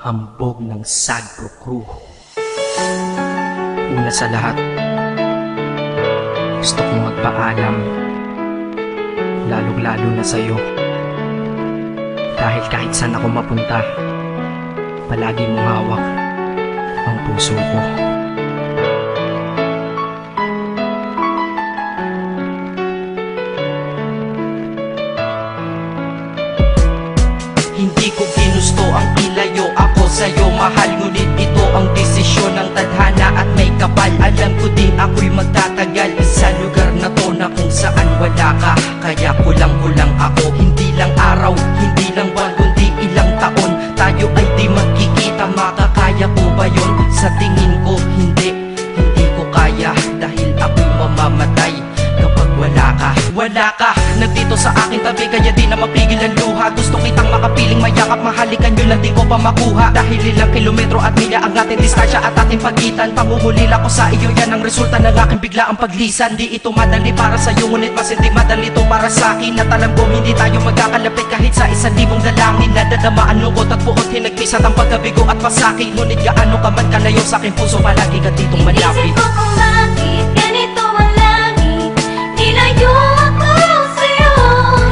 hambog ng Sagpro Crew. Una sa lahat, gusto kong magpaalam, lalong-lalo na sa'yo. Dahil kahit saan ako mapunta, palagi mong hawak ang puso ko. Hindi ko ginusto ang ilayo ako sa'yo, mahal. Ngunit ito ang desisyon ng tadhana at may kapal. Alam ko din ako'y magtatagal sa lugar na to na kung saan wala ka. Kaya kulang-kulang ako, hindi lang araw, hindi lang buwan, kundi ilang taon. Tayo ay di magkikita, makakaya ko ba yun? Sa tingin ko hindi ko kaya. Dahil ako'y mamamatay kapag wala ka. Wala ka, nandito sa akin tabi, kaya di na mapigil ang luha. Gusto kitang makapiling, mayakap, mahalikan yun lang di ko pa makuha. Dahil ilang kilometro at milya ang ating distansya at ating pagitan. Pangungulila ko sa iyo, yan ang resulta ng aking biglaang paglisan. Di ito madali para sa'yo, ngunit mas hindi madali ito para sa'kin. At alam ko hindi tayo magkakalapit kahit sa 1,000 dalangin. Nadadama ang lungkot at buot, hinagpis at ang pagkabigo at pasakit. Ngunit gaano ka man kalayo sa aking puso, palagi ka ditong malapit. Inisip ko kung bakit ganito ang langit, nilayo ako sa'yo.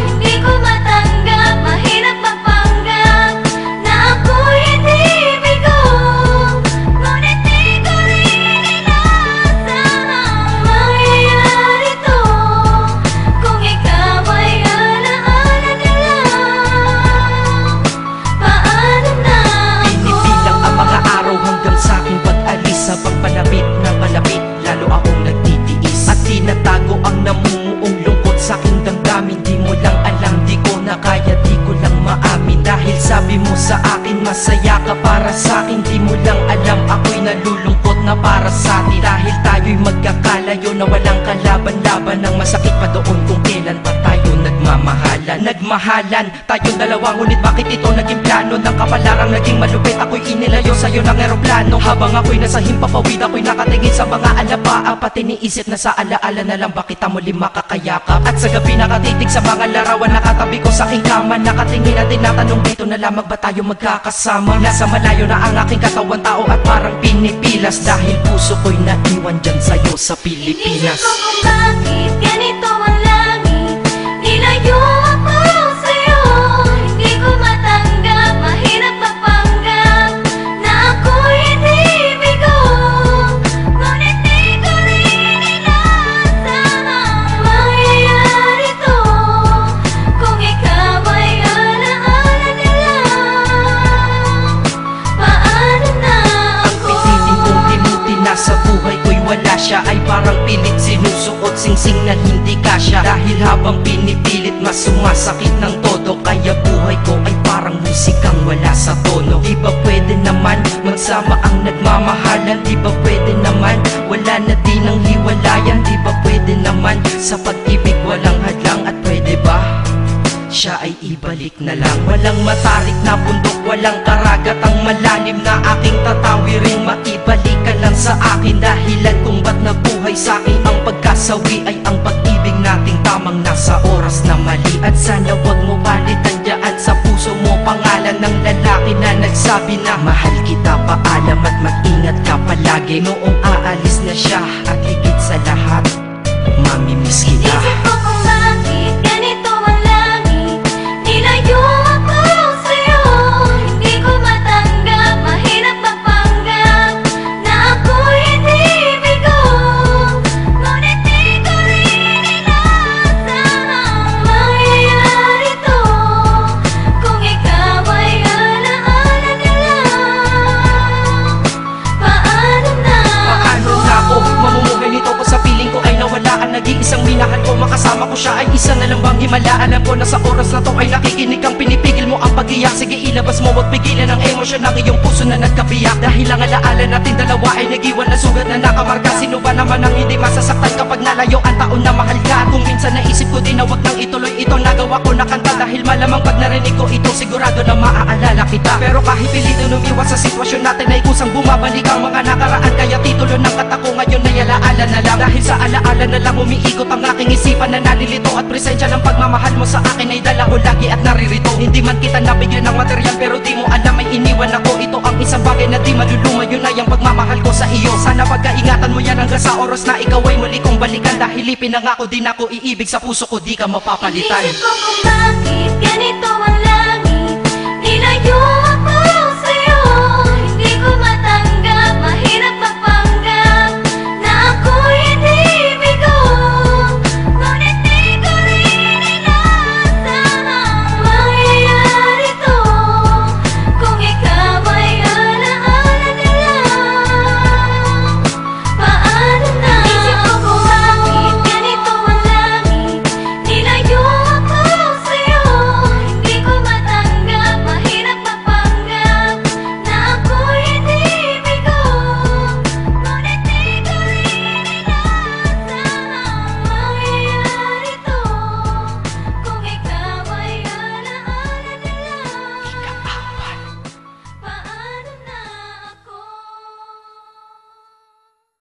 Hindi ko matanggap, mahirap magpanggap na ako'y hindi bigo. Ngunit di ko rin inaasahang mangyayari to. Kung ikaw ay alaala na lang, paano na ako? Pinipilang ang mga araw hanggang sa aking pag-alis. Sa pagpalapit na palapit, lalo akong nagtitiis. At tinatago ang namumuong lungkot sa aking damdamin. Di mo lang alam, di ko na kaya, di ko lang maamin. Dahil sabi mo sa akin, masaya ka para sa akin. Di mo lang alam, ako'y nalulungkot na para sa atin. Dahil tayo'y magkakalayo na walang kalaban-laban. Ang masakit pa doon kung kailan pa tayo nagmamahalan. Nagmahalan tayong dalawa, ngunit bakit ito naging plano? Ng kapalarang naging malupit, ako'y inilayo sa'yo ng eroplano. Habang ako'y nasa himpapawid, ako'y nakatingin sa mga alapaa. Pati niisip na sa alaala na lang bakit kita muli makakayakap. At sa gabi nakatitig sa mga larawan, nakatabi ko sa aking kama. Nakatingin at tinatanong, dito na lamang ba tayo magkakasama? Nasa malayo na ang aking katawan, tao at parang pinipilas. Dahil puso ko'y naiwan dyan sa'yo sa Pilipinas. Inisip ko kung bakit ganito ang langit, nilayo ako sa'yo. Hindi ko matanggap, mahirap magpanggap na ako'y hindi bigo. Ngunit di ko rin inaasahang mangyayari to. Kung ikaw ay alaala na lang, paano na ako? Pilitin kong limutin na sa buhay ko'y wala siya. Ay parang pilit sinusuot, singsing na hindi kasya. Dahil habang pinipilit, mas sumasakit ng todo. Kaya buhay ko ay parang musikang wala sa tono. Di ba pwede naman magsama ang nagmamahalan? Di ba pwede naman wala na din ang hiwalayan? Di ba pwede naman sa pag-ibig walang hadlang? At pwede ba siya ay ibalik na lang? Walang matarik na bundok, walang karagat ang malalim na aking tatawirin. Maibalik ka lang sa akin, dahilan kung ba't nabuhay sa akin ang pagkasawi ay ang pag-ibig nating tamang nasa oras na mali. At sana wag mo palitan dyan sa puso mo pangalan ng lalaki na nagsabi na mahal kita, paalam at mag-ingat ka palagi. Noong aalis na siya at higit sa lahat, mamimiss kita. Inisip ko kung bakit ganito ang langit, nilayo ako sa'yo. Hindi ko matanggap, mahirap magpanggap na ako'y hindi bigo. Ngunit di ko rin inaasahang mangyayari to. Kung ikaw ay alaala na lang, paano na Paano na ako mamumuhay nito ko sa piling ko ay nawala ang nag-iisang minahal ko? Makasama ko siya ay isa na lang bang himala? Alam ko na sa oras na to ay nakikinig kang pinipigil mo ang pag-iyak. Sige ilabas mo, wag pigilan ang emosyon ng iyong puso na nagkabiyak. Dahil ang alaala natin dalawa ay nag-iwan na sugat na nakamarka. Sino ba naman ang hindi masasaktan kapag nalayo ang taon na mahal ka? Kung minsan naisip ko din na wag nang ituloy ito, nagawa ko na kanta. Dahil malamang pag narinig ko ito, sigurado na maaalala kita. Pero kahit pilitin umiwas sa sitwasyon natin ay kusang bumabalik ang mga nakaraan. Kaya titulo ng kata ko ngayon ay alaala na lang. Dahil sa alaala na lang umiikot ang aking isipan na nalilito. At presensya ng pagmamahal mo sa akin ay dala ko lagi at naririto. Hindi man kita nabigyan ng material, pero di mo alam ay iniwan ako. Ito ang ang isang bagay na di maluluma, yun ay ang pagmamahal ko sa iyo. Sana pagkaingatan mo yan hanggang sa oras na ikaw ay muli kong balikan. Dahil ipinangako din ako iibig sa puso ko, di ka mapapalitan. Inisip ko kung bakit ganito ang langit. Nilayo